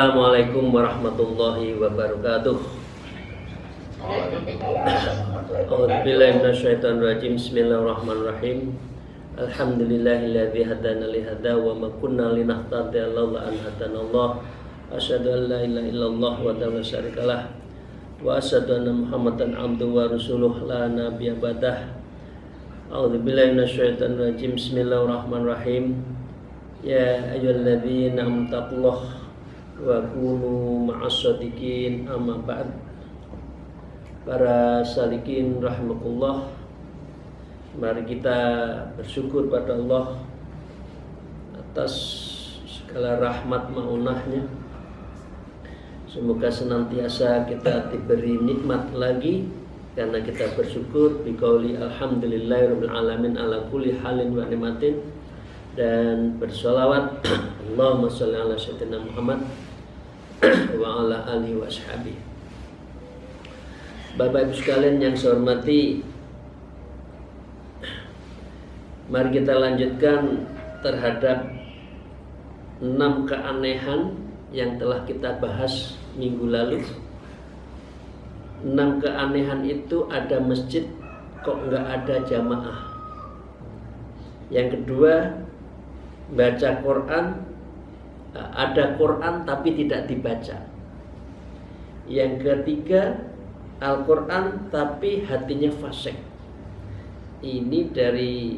Assalamualaikum warahmatullahi wabarakatuh. A'udzubillahi minasyaitonirrajim. Bismillahirrahmanirrahim. Alhamdulillahilladzi hadana li hada wa ma kunna linahtadiya laula an hadanallah. Asyhadu an la ilaha illallah wa la syarikalah wa asyhadu anna Muhammadan abduhu wa rasuluh la nabiyya ba'dah. A'udzubillahi minasyaitonirrajim. Bismillahirrahmanirrahim. Ya ayyuhalladzina amtaqullaha wa kunu ma'as-shadiqin, amma ba'd. Para salikin rahimakumullah, mari kita bersyukur pada Allah atas segala rahmat ma'unahnya. Semoga senantiasa kita diberi nikmat lagi karena kita bersyukur biqauli alhamdulillahirabbil alamin ala kulli halin wa nikmatin, dan bersolawat Allahumma sholli ala sayyidina Muhammad wa ala alihi wa ashabihi. Bapak Ibu sekalian yang saya hormati, mari kita lanjutkan terhadap 6 keanehan yang telah kita bahas minggu lalu. 6 keanehan itu ada masjid kok nggak ada jamaah. Yang kedua, baca Quran, ada Quran tapi tidak dibaca. Yang ketiga, Al-Quran tapi hatinya fasik. Ini dari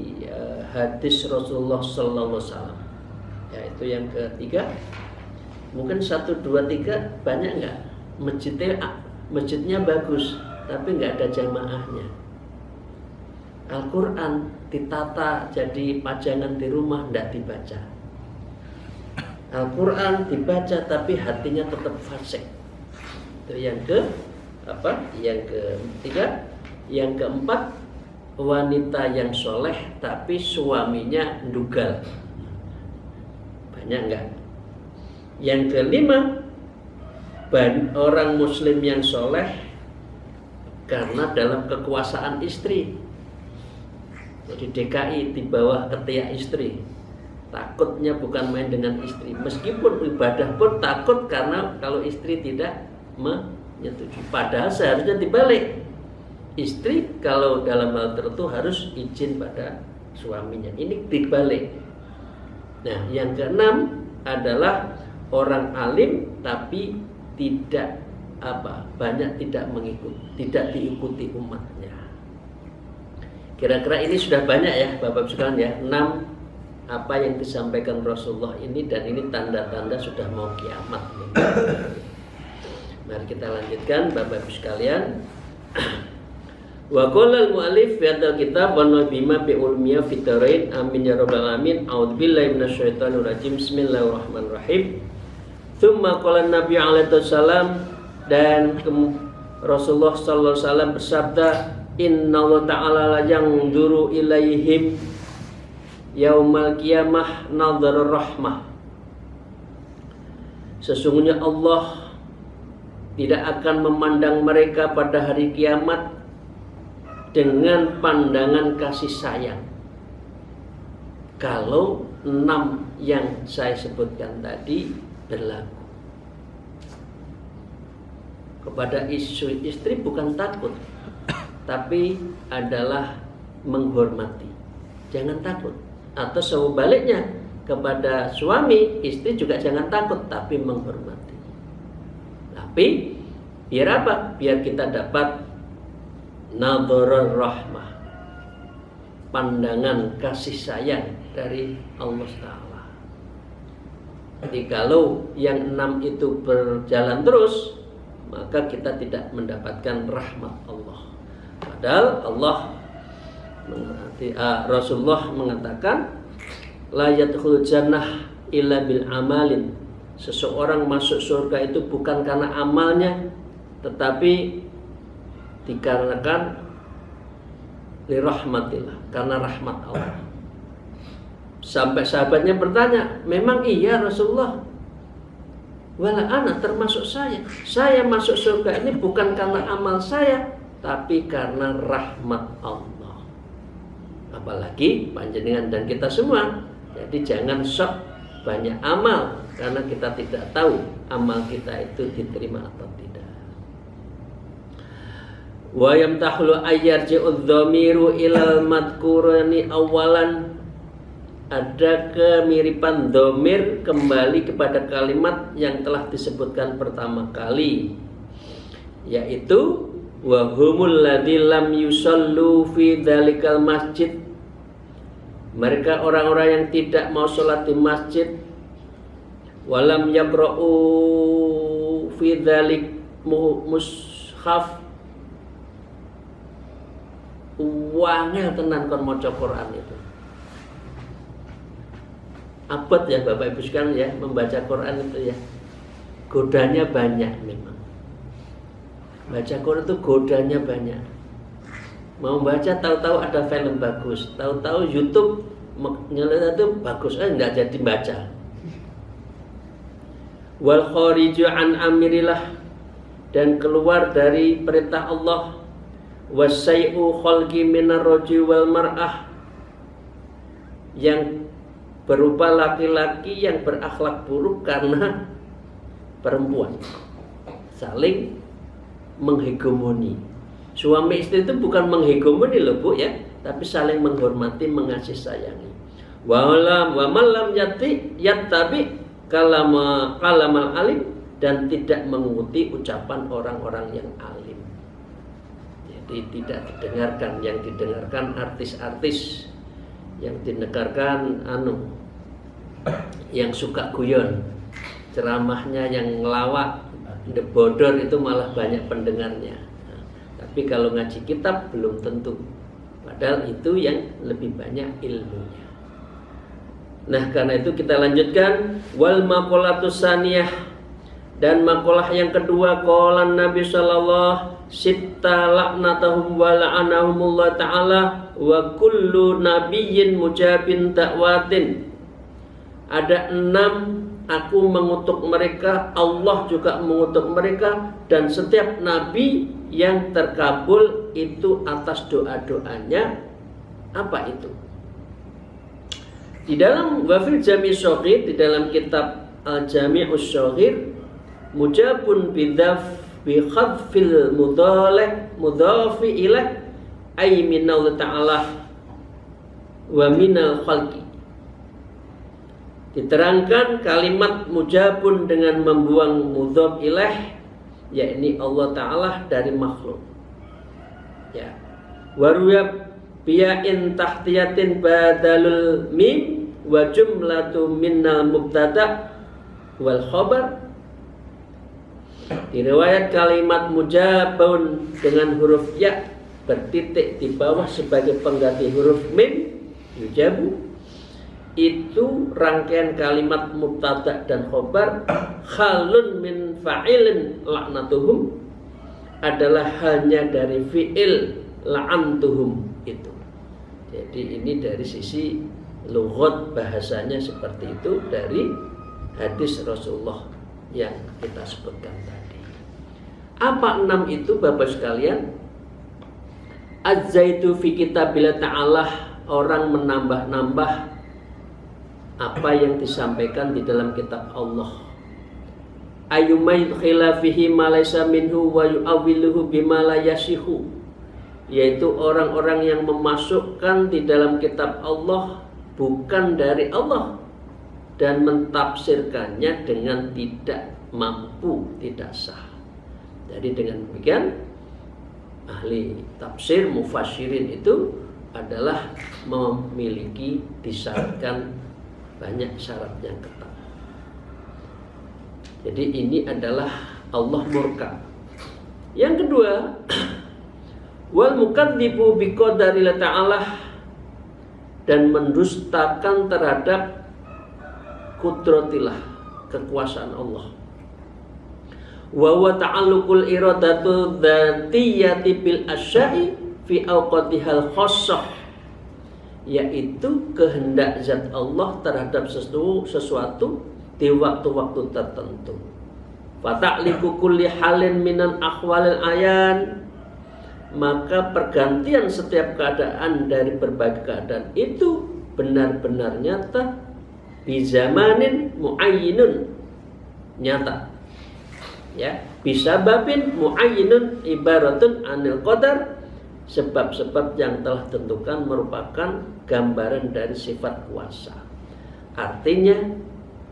hadis Rasulullah Sallallahu Alaihi Wasallam. Ya, itu yang ketiga. Mungkin 1, 2, 3 banyak nggak? Masjidnya bagus tapi nggak ada jamaahnya. Al-Quran ditata jadi pajangan di rumah, tidak dibaca. Al-Quran dibaca tapi hatinya tetap fasik. Itu yang yang ketiga. Yang keempat, wanita yang soleh tapi suaminya ndugal. Banyak enggak? Yang kelima, orang muslim yang soleh karena dalam kekuasaan istri. Jadi DKI di bawah ketiak istri. Takutnya bukan main dengan istri. Meskipun ibadah pun takut karena kalau istri tidak menyetujui. Padahal seharusnya dibalik. Istri kalau dalam hal tertentu harus izin pada suaminya. Ini dibalik. Nah, yang keenam adalah orang alim tapi tidak banyak tidak diikuti umatnya. Kira-kira ini sudah banyak ya Bapak sekalian ya, 6 apa yang disampaikan Rasulullah ini, dan ini tanda-tanda sudah mau kiamat nih. Mari kita lanjutkan Bapak Ibu sekalian. Wa qala al-mu'allif fi hadzal kitab wa nabima bi ulmiya fitarain, amin ya rabbal alamin. A'udzubillahi minasyaitonir rajim. Bismillahirrahmanirrahim. Tsumma qala an-nabi alaihi wasallam, dan Rasulullah sallallahu alaihi wasallam bersabda, innallaha ta'ala la yanzuru ilaihim yaumal qiyamah nadharur rahmah. Sesungguhnya Allah tidak akan memandang mereka pada hari kiamat dengan pandangan kasih sayang. Kalau 6 yang saya sebutkan tadi berlaku. Kepada istri bukan takut, tapi adalah menghormati. Jangan takut. Atau sebaliknya, kepada suami, istri juga jangan takut, tapi menghormati. Tapi biar apa? Biar kita dapat nadharur rahmah, pandangan kasih sayang dari Allah Ta'ala. Jadi kalau yang 6 itu berjalan terus, maka kita tidak mendapatkan rahmat Allah. Padahal Rasulullah mengatakan, la yadkhulul jannah illa bil amalin. Seseorang masuk surga itu bukan karena amalnya, tetapi dikarenakan lirahmatillah, karena rahmat Allah. Sampai sahabatnya bertanya, memang iya Rasulullah? Wala ana, termasuk saya. Saya masuk surga ini bukan karena amal saya, tapi karena rahmat Allah. Apalagi panjenengan dan kita semua. Jadi jangan sok banyak amal, karena kita tidak tahu amal kita itu diterima atau tidak. Wa yamtahlu ayyarji'udz dhamiru ilal madhkurani awalan. Ada kemiripan dhamir kembali kepada kalimat yang telah disebutkan pertama kali, yaitu wa humul ladzi lam yusallu fi dzalikal masjid. Mereka orang-orang yang tidak mau sholat di masjid, walam yaqra'u fi dzalik mushaf. Wangel tenan kon maca Quran itu. Abot ya Bapak Ibu sekalian ya, membaca Quran itu ya. Godanya banyak memang. Baca Quran itu godanya banyak. Mau baca tahu-tahu ada film bagus, tahu-tahu YouTube nyelot itu bagus, enggak jadi baca. Wal khariju an amirillah, dan keluar dari perintah Allah. Wasai'u khalqi minar rajul wal mar'ah, yang berupa laki-laki yang berakhlak buruk karena perempuan, saling menghegemoni. Suami istri itu bukan menghegemoni loh Bu ya, tapi saling menghormati, mengasihi sayangi. Wa man lam yattabi kalamal alim, dan tidak mengikuti ucapan orang-orang yang alim. Jadi tidak didengarkan, yang didengarkan artis-artis, yang didengarkan yang suka guyon, ceramahnya yang ngelawak, bodor, itu malah banyak pendengarnya. Tapi kalau ngaji kitab belum tentu. Padahal itu yang lebih banyak ilmunya. Nah, karena itu kita lanjutkan wal maqalatus saniyah, dan maqalah yang kedua, qalan Nabi sallallahu sitta la'natahum wa la'anahumullah ta'ala wa kullu nabiyyin mujabin da'watin. Ada 6, aku mengutuk mereka, Allah juga mengutuk mereka, dan setiap nabi yang terkabul itu atas doa-doanya. Apa itu? Di dalam Wafil Jami' Shaghir, di dalam kitab Al-Jami'us Shaghir, mujabun bidhaf bi khadfil mudhafi ilaih ay minallah ta'ala wa minal khalqi. Diterangkan kalimat mujabun dengan membuang mudhaf ilaih, yakni Allah Ta'ala dari makhluk. Ya. Waruyab biyain tahtiyatin badalul mim wa jumlatu minnal mubtada wal khabar. Diriwayat kalimat mujabun dengan huruf ya bertitik di bawah sebagai pengganti huruf mim, yujabu, itu rangkaian kalimat mubtada dan khobar. Khalun min fa'ilin la'natuhum, adalah halnya dari fi'il la'antuhum itu. Jadi ini dari sisi lughat bahasanya seperti itu, dari hadis Rasulullah yang kita sebutkan tadi. Apa 6 itu Bapak sekalian? Az-zaitu fi kitabillah ta'ala, orang menambah-nambah apa yang disampaikan di dalam kitab Allah. Ayumay khilafihi ma laysa minhu wa yu'awwiluhu bima la yasihu, yaitu orang-orang yang memasukkan di dalam kitab Allah bukan dari Allah dan mentafsirkannya dengan tidak mampu, tidak sah. Jadi dengan demikian ahli tafsir mufassirin itu adalah memiliki disyaratkan banyak syarat yang ketat. Jadi ini adalah Allah murka. Yang kedua, wal mukadzibu biqadarillah ta'ala, dan mendustakan terhadap kudratillah, kekuasaan Allah. Wa huwa ta'alluqul iradatu dzatiyyati bil asya'i fi awqatihal khassah, yaitu kehendak zat Allah terhadap sesuatu di waktu-waktu tertentu. Fa ta'liqu kulli halin minan ahwalil ayan, maka pergantian setiap keadaan dari berbagai keadaan itu benar-benar nyata bi zamanin muayyinun, nyata. Ya, bisababin muayyinun ibaratun anil qadar, sebab-sebab yang telah tentukan merupakan gambaran dari sifat kuasa. Artinya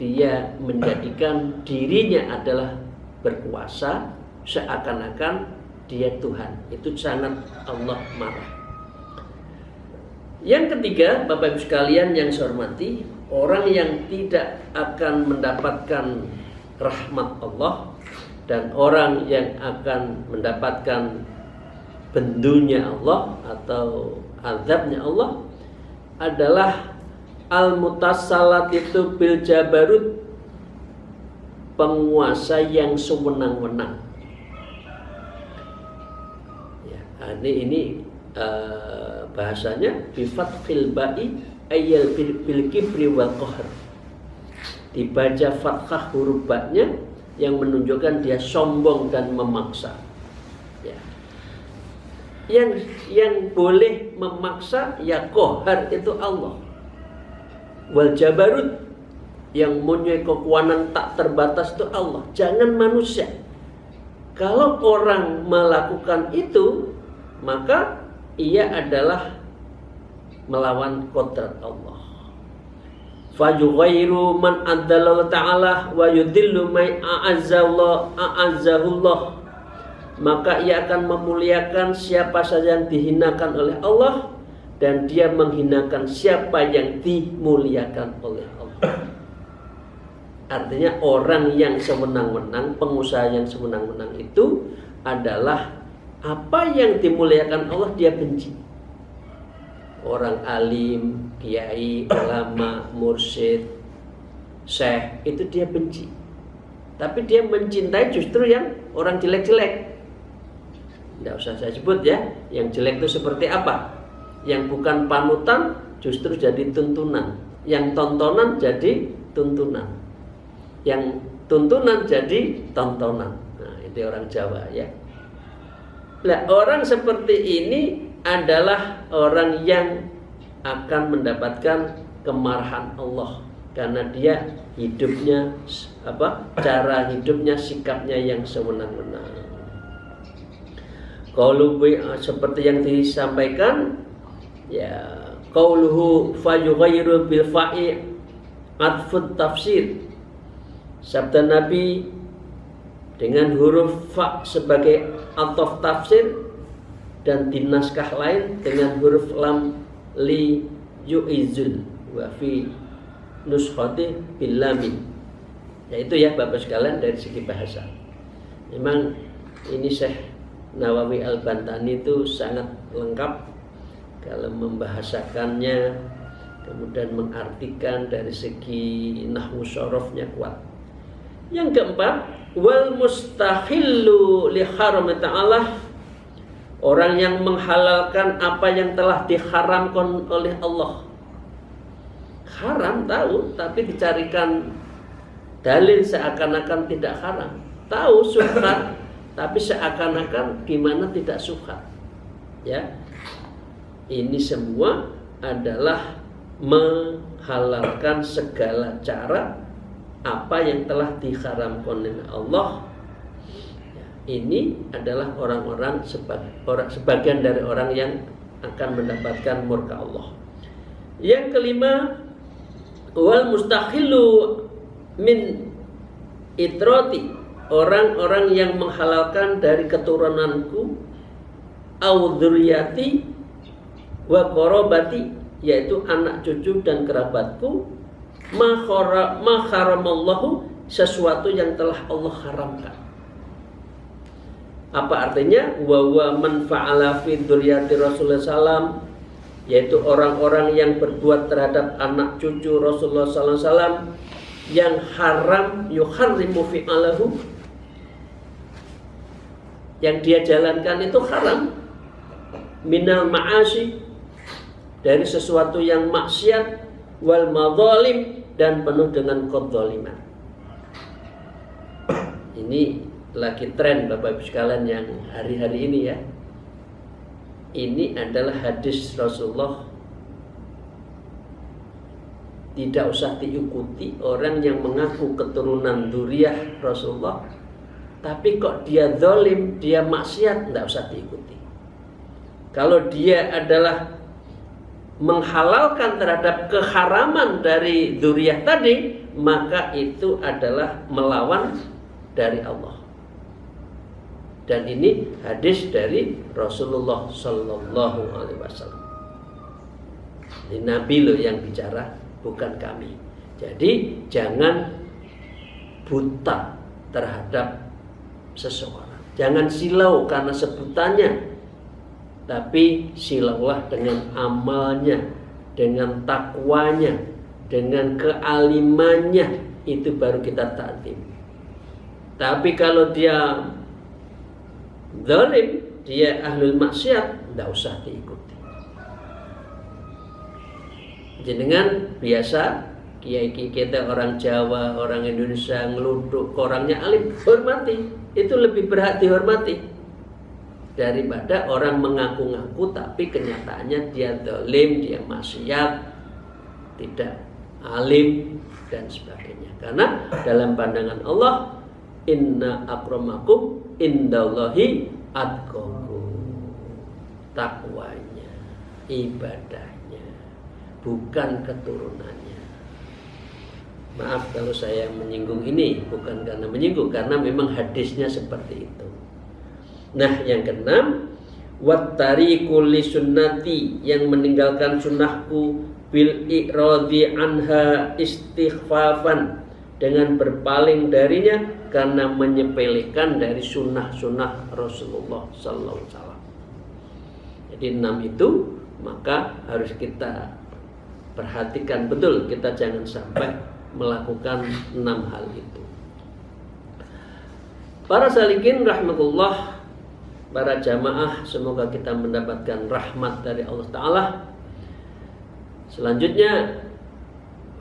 dia menjadikan dirinya adalah berkuasa, seakan-akan dia Tuhan. Itu sangat Allah marah. Yang ketiga, Bapak Ibu sekalian yang saya hormati, orang yang tidak akan mendapatkan rahmat Allah dan orang yang akan mendapatkan bendunya Allah atau azabnya Allah adalah al-mutassalat itu bil jabarut, penguasa yang sewenang-wenang. Ya, ini bahasanya bifathil ba'i ayyal bil kibri wal qahr. Dibaca fathah huruf ba-nya yang menunjukkan dia sombong dan memaksa. Ya. Yang boleh memaksa ya qahar itu Allah. Wal jabarut, yang mempunyai kekuatan tak terbatas itu Allah, jangan manusia. Kalau orang melakukan itu, maka ia adalah melawan kodrat Allah. Fayughayru man adzallahu ta'ala wa yudillu may a'azzahullah, maka ia akan memuliakan siapa saja yang dihinakan oleh Allah, dan dia menghinakan siapa yang dimuliakan oleh Allah. Artinya orang yang sewenang-wenang, pengusaha yang sewenang-wenang itu adalah apa yang dimuliakan Allah dia benci. Orang alim, kiai, ulama, mursyid, syekh itu dia benci. Tapi dia mencintai justru yang orang jelek-jelek. Tidak usah saya sebut ya. Yang jelek itu seperti apa? Yang bukan panutan justru jadi tuntunan. Yang tontonan jadi tuntunan. Yang tuntunan jadi tontonan. Nah, itu orang Jawa ya. Nah, orang seperti ini adalah orang yang akan mendapatkan kemarahan Allah karena dia hidupnya cara hidupnya, sikapnya yang sewenang-wenang. Kalau seperti yang disampaikan ya, qauluhu fayughayyiru bil fa'i atfut tafsir, sabda Nabi dengan huruf fa sebagai ataf tafsir, dan di naskah lain dengan huruf lam li yu'izul wa fi nuskhati bil lamin. Yaitu ya Bapak sekalian dari segi bahasa. Memang ini Syekh Nawawi Al-Bantani itu sangat lengkap kalau membahasakannya, kemudian mengartikan dari segi nahwu syarafnya kuat. Yang keempat, wal mustahillu li haram ta'ala, orang yang menghalalkan apa yang telah diharamkan oleh Allah. Haram tahu, tapi dicarikan dalil seakan-akan tidak haram. Tahu suka, tapi seakan-akan gimana tidak suka. Ya, ini semua adalah menghalalkan segala cara apa yang telah diharamkan oleh Allah. Ini adalah orang-orang sebagian dari orang yang akan mendapatkan murka Allah. Yang kelima, wal mustahillu min itrati, orang-orang yang menghalalkan dari keturunanku, au dzurriyyati wa qarabati, yaitu anak cucu dan kerabatku, ma haramallahu, sesuatu yang telah Allah haramkan. Apa artinya? Wa huwa man fa'ala fi dzurriyyati Rasulullah sallam, yaitu orang-orang yang berbuat terhadap anak cucu Rasulullah sallallahu alaihi wasallam yang haram, yuharrimu fi'alahu, yang dia jalankan itu haram, minal ma'asi, dari sesuatu yang maksiat, wal madzalim, dan penuh dengan kedzaliman. Ini lagi tren Bapak Ibu sekalian yang hari-hari ini ya. Ini adalah hadis Rasulullah tidak usah diikuti orang yang mengaku keturunan dzurriyyah Rasulullah, tapi kok dia zalim, dia maksiat, tidak usah diikuti. Kalau dia adalah menghalalkan terhadap keharaman dari dzurriyyah tadi, maka itu adalah melawan dari Allah. Dan ini hadis dari Rasulullah Sallallahu Alaihi Wasallam. Ini Nabi loh yang bicara, bukan kami. Jadi jangan buta terhadap seseorang. Jangan silau karena sebutannya, tapi silaulah dengan amalnya, dengan takwanya, dengan kealimannya. Itu baru kita ta'zim. Tapi kalau dia zalim, dia ahlul maksiat, tidak usah diikuti. Jenengan biasa kiai kita orang Jawa, orang Indonesia ngeluduk, orangnya alim, hormati. Itu lebih berhak dihormati daripada orang mengaku-ngaku tapi kenyataannya dia zalim, dia maksiat, tidak alim dan sebagainya. Karena dalam pandangan Allah, inna akramakum indallahi atqakum. Takwanya, ibadahnya, bukan keturunannya. Maaf kalau saya menyinggung ini, bukan karena menyinggung, karena memang hadisnya seperti itu. Nah, yang keenam, wattariqu li sunnati, yang meninggalkan sunnahku, bil i'radi anha istighfafan, dengan berpaling darinya karena menyepelekan dari sunnah-sunnah Rasulullah sallallahu alaihi wasallam. Jadi 6 itu maka harus kita perhatikan betul, kita jangan sampai melakukan 6 hal itu. Para salikin rahmatullah, para jamaah, semoga kita mendapatkan rahmat dari Allah Ta'ala. Selanjutnya,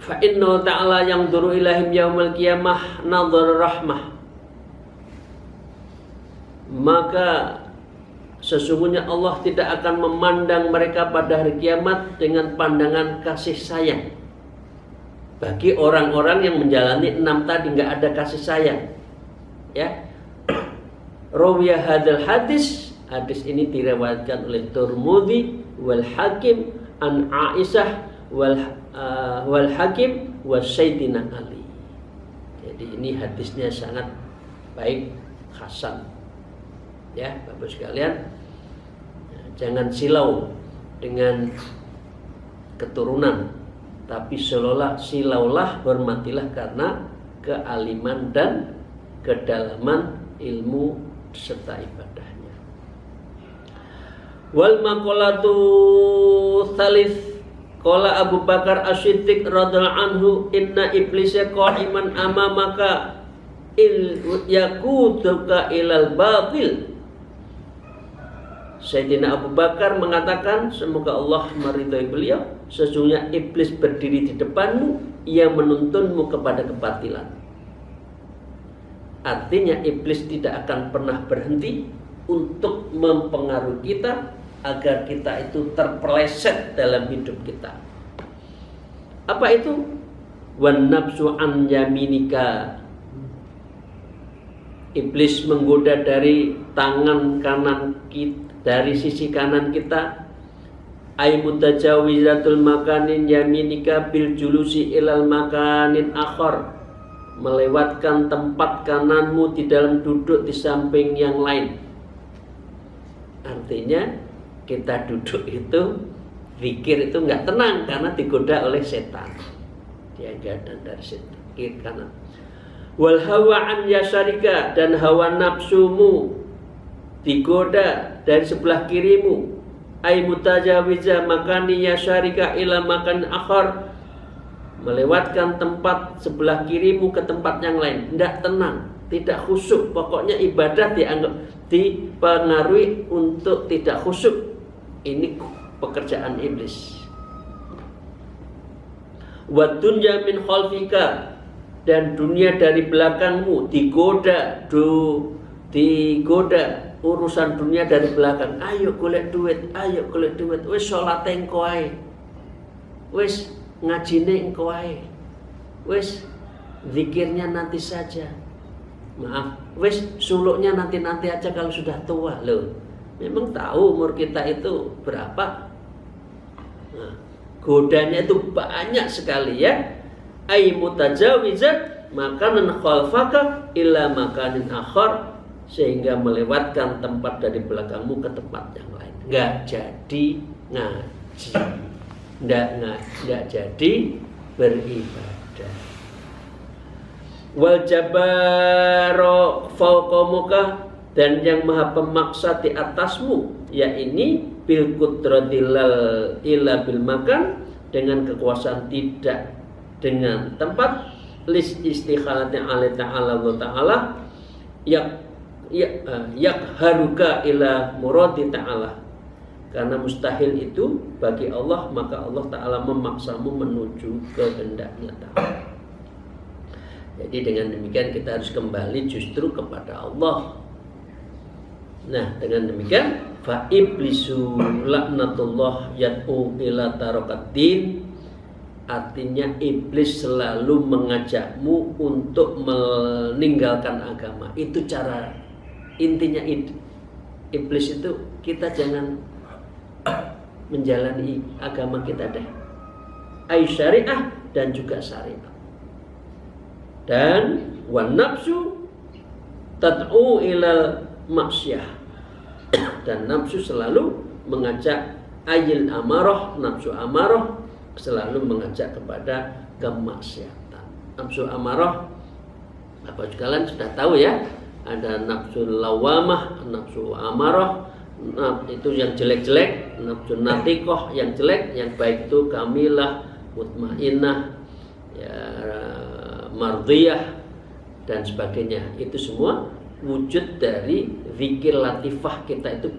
fa inna ta'ala yang duru ilahim yaumil qiyamah nadhar rahmah. Maka sesungguhnya Allah tidak akan memandang mereka pada hari kiamat dengan pandangan kasih sayang. Bagi orang-orang yang menjalani 6 tadi nggak ada kasih sayang, ya. Rawiya hadal hadis ini diriwayatkan oleh Tirmidzi wal Hakim an Aisyah wal Hakim wa Sayyidina Ali. Jadi ini hadisnya sangat baik, hasan. Ya, Bapak sekalian, jangan silau dengan keturunan, tapi silaulah, hormatilah karena kealiman dan kedalaman ilmu serta ibadahnya. Wal maqalatu tsalits, qala Abu Bakar As-Siddiq radhiyallahu anhu, inna iblisa qa'iman amamaka yaquduka ilal batil. Sayyidina Abu Bakar mengatakan, semoga Allah meridhai beliau, sesungguhnya iblis berdiri di depanmu, ia menuntunmu kepada kebatilan. Artinya iblis tidak akan pernah berhenti untuk mempengaruhi kita agar kita itu terpeleset dalam hidup kita. Apa itu? Wan nafsu an yaminika. Iblis menggoda dari tangan kanan kita, dari sisi kanan kita. Ay mutajawizatul makanin yaminika bil julusi ilal makanin akhar, melewatkan tempat kananmu di dalam duduk di samping yang lain. Artinya kita duduk itu, pikir itu nggak tenang karena digoda oleh setan. Dia gadang dari setan kiri kanan. Wal hawa an yasarika, dan hawa nafsumu digoda dari sebelah kirimu. Ay mutajawiza makani yasarika ila makan akhar, melewatkan tempat sebelah kirimu ke tempat yang lain. Tidak tenang, tidak khusyuk. Pokoknya ibadah dianggap dipengaruhi untuk tidak khusyuk. Ini pekerjaan iblis. Wa dunya min khalfika, dan dunia dari belakangmu digoda, urusan dunia dari belakang. Ayo golek duit, wis salat engko ae. Wis ngajine engko wae. Wis zikirnya nanti saja. Maaf, wis suluknya nanti-nanti aja kalau sudah tua. Loh, memang tahu umur kita itu berapa? Nah, godanya itu banyak sekali ya. Ay mutajawizat makanan khalfaka illa makanin akhar, sehingga melewatkan tempat dari belakangmu ke tempat yang lain. Enggak jadi ngaji, enggak jadi beribadah. Wal jabaro fauqamuka, dan yang maha pemaksa di atasmu, yakni bil qudratilal ila bil makan, dengan kekuasaan tidak dengan tempat, lis istikhalati alaihi ta'ala wa ta'ala yak haruka ila muradi ta'ala, karena mustahil itu bagi Allah, maka Allah Ta'ala memaksamu menuju kehendaknya Ta'ala. Jadi dengan demikian kita harus kembali justru kepada Allah. Nah, dengan demikian fa iblisu laknatullah yad'u ila tarakaddin, artinya iblis selalu mengajakmu untuk meninggalkan agama. Itu cara intinya. Iblis itu kita jangan menjalani agama kita deh, ay syariah dan juga syariat. Dan wan nafsu tad'u ilal maksiyah, dan nafsu selalu mengajak, ayil amarah, nafsu amarah selalu mengajak kepada kemaksiatan. Nafsu amarah, apa kalian sudah tahu ya, ada nafsu lawamah, nafsu amarah, itu yang jelek-jelek, nafsu natikoh yang jelek, yang baik itu kamilah, mutmainnah, ya, mardiyah dan sebagainya. Itu semua wujud dari zikir latifah kita itu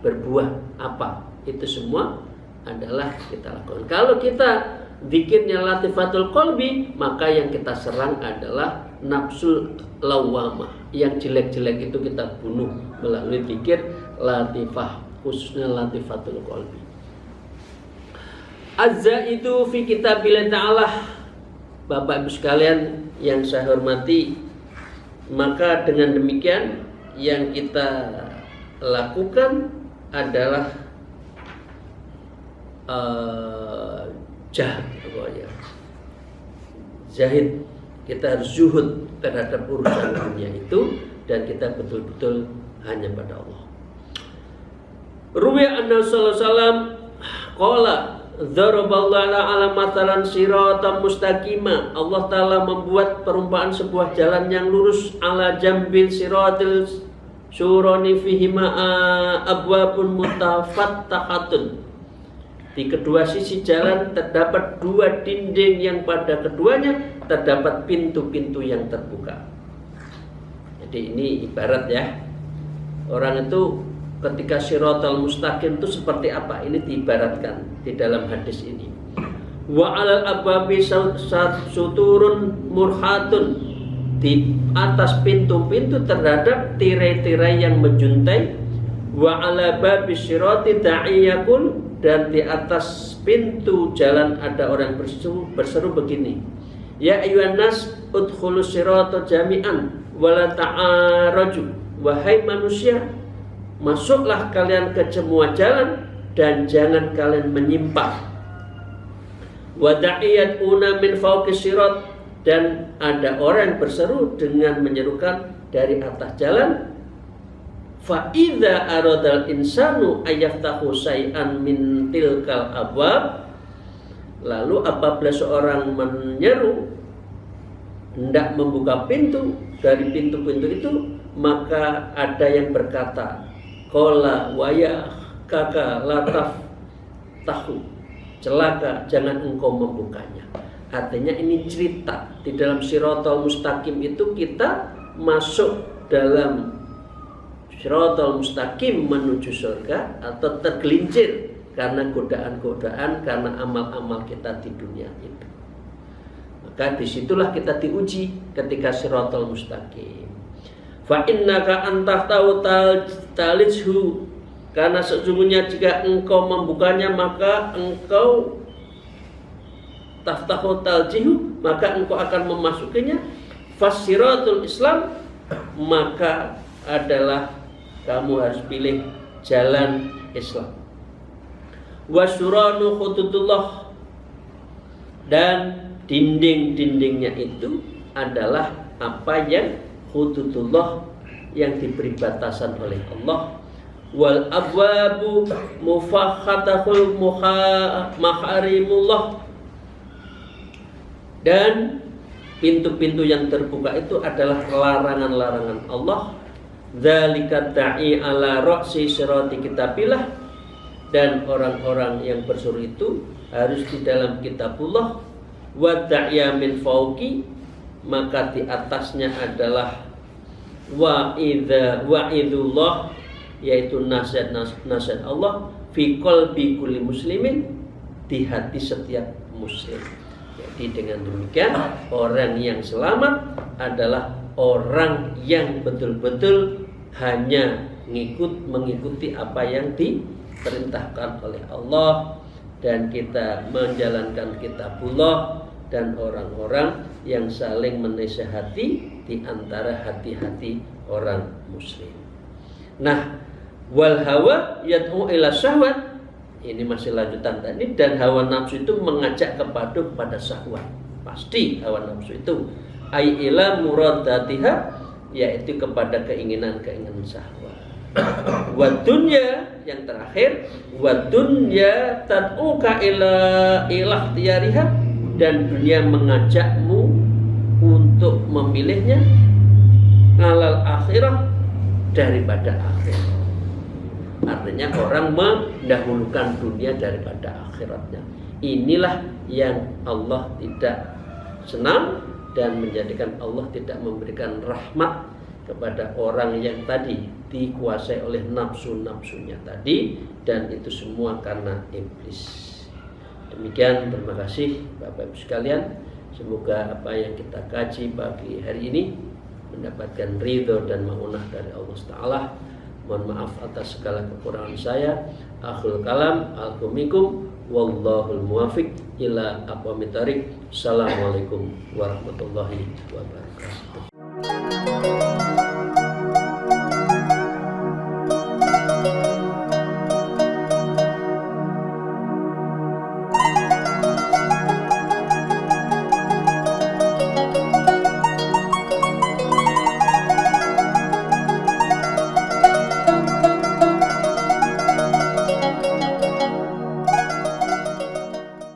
berbuah apa? Itu semua adalah kita lakukan. Kalau kita zikirnya latifatul qalbi, maka yang kita serang adalah nafsul lawamah. Yang jelek-jelek itu kita bunuh melalui zikir latifah, khususnya latifatul qalbi. Azza itu fi kitabillah ta'ala. Bapak Ibu sekalian yang saya hormati, maka dengan demikian yang kita lakukan adalah zahid. Kita harus zuhud terhadap urusan dunia itu, dan kita betul-betul hanya pada Allah. Ruwiya anna sallallahu alaihi wasallam qala dzaraballahu ala matalan siratan mustaqima. Allah Ta'ala membuat perumpamaan sebuah jalan yang lurus, ala jambil siratil surani fihima abwabun mutafattahatun. Di kedua sisi jalan terdapat dua dinding yang pada keduanya terdapat pintu-pintu yang terbuka. Jadi ini ibarat ya, orang itu ketika siratal mustaqim itu seperti apa? Ini diibaratkan di dalam hadis ini. Wa 'alal abwabi suturun murhatun. Di atas pintu-pintu terhadap tirai-tirai yang menjuntai. Wa 'ala babi sirati da'iyakun, dan di atas pintu jalan ada orang berseru begini. Ya ayyuhan nas udkhulus sirata jami'an wala ta'araju. Wahai manusia, masuklah kalian ke semua jalan dan jangan kalian menyimpang. Wada'iyat una min fawqi sirat, dan ada orang berseru dengan menyerukan dari atas jalan. Fa idza aradal insanu ayaftahu syai'an min tilkal abwab, lalu apabila seorang menyeru hendak membuka pintu dari pintu-pintu itu, maka ada yang berkata, qala waya kaka lataf tahu, celaka jangan engkau membukanya. Artinya ini cerita di dalam siratal mustaqim itu kita masuk dalam siratal mustaqim menuju surga atau tergelincir karena godaan-godaan, karena amal-amal kita di dunia itu. Maka disitulah kita diuji ketika siratal mustaqim. Fa innaka antahtahu talishu, karena sesungguhnya jika engkau membukanya maka engkau taftahu taljihu, maka engkau akan memasukinya. Fasiratul Islam, maka adalah kamu harus pilih jalan Islam. Wasuranu hududullah, dan dinding-dindingnya itu adalah apa yang hududullah, yang diberi batasan oleh Allah. Wal abwabu mufakhatahul maharimullah, dan pintu-pintu yang terbuka itu adalah larangan-larangan Allah. Dzalika da'i ala ra'si sirati kitabillah, dan orang-orang yang bersuruh itu harus di dalam kitabullah. Wa da'iya min fauqi, maka di atasnya adalah wa'idullah, yaitu nasihat Allah, fi qalbi kulli muslimin, di hati setiap muslim. Jadi dengan demikian orang yang selamat adalah orang yang betul-betul hanya mengikuti apa yang diperintahkan oleh Allah, dan kita menjalankan kitabullah, dan orang-orang yang saling menasihati di antara hati-hati orang muslim. Nah, wal hawa yad'u ila syahwat, ini masih lanjutan tadi, dan hawa nafsu itu mengajak kepada syahwat. Pasti hawa nafsu itu ai ila muradatiha, yaitu kepada keinginan-keinginan syahwat. Wa dunya, yang terakhir, wa dunya tad'uka ila ikhtiyariha, dan dunia mengajakmu untuk memilihnya, alal akhirah, daripada akhirat. Artinya orang mendahulukan dunia daripada akhiratnya. Inilah yang Allah tidak senang, dan menjadikan Allah tidak memberikan rahmat kepada orang yang tadi dikuasai oleh nafsu-nafsunya tadi, dan itu semua karena iblis. Demikian, terima kasih Bapak Ibu sekalian. Semoga apa yang kita kaji pagi hari ini mendapatkan ridho dan maunah dari Allah Ta'ala. Mohon maaf atas segala kekurangan saya. Akhirul kalam, alkumikum, wallahul muwafiq ila aqwamit thariq. Assalamualaikum warahmatullahi wabarakatuh.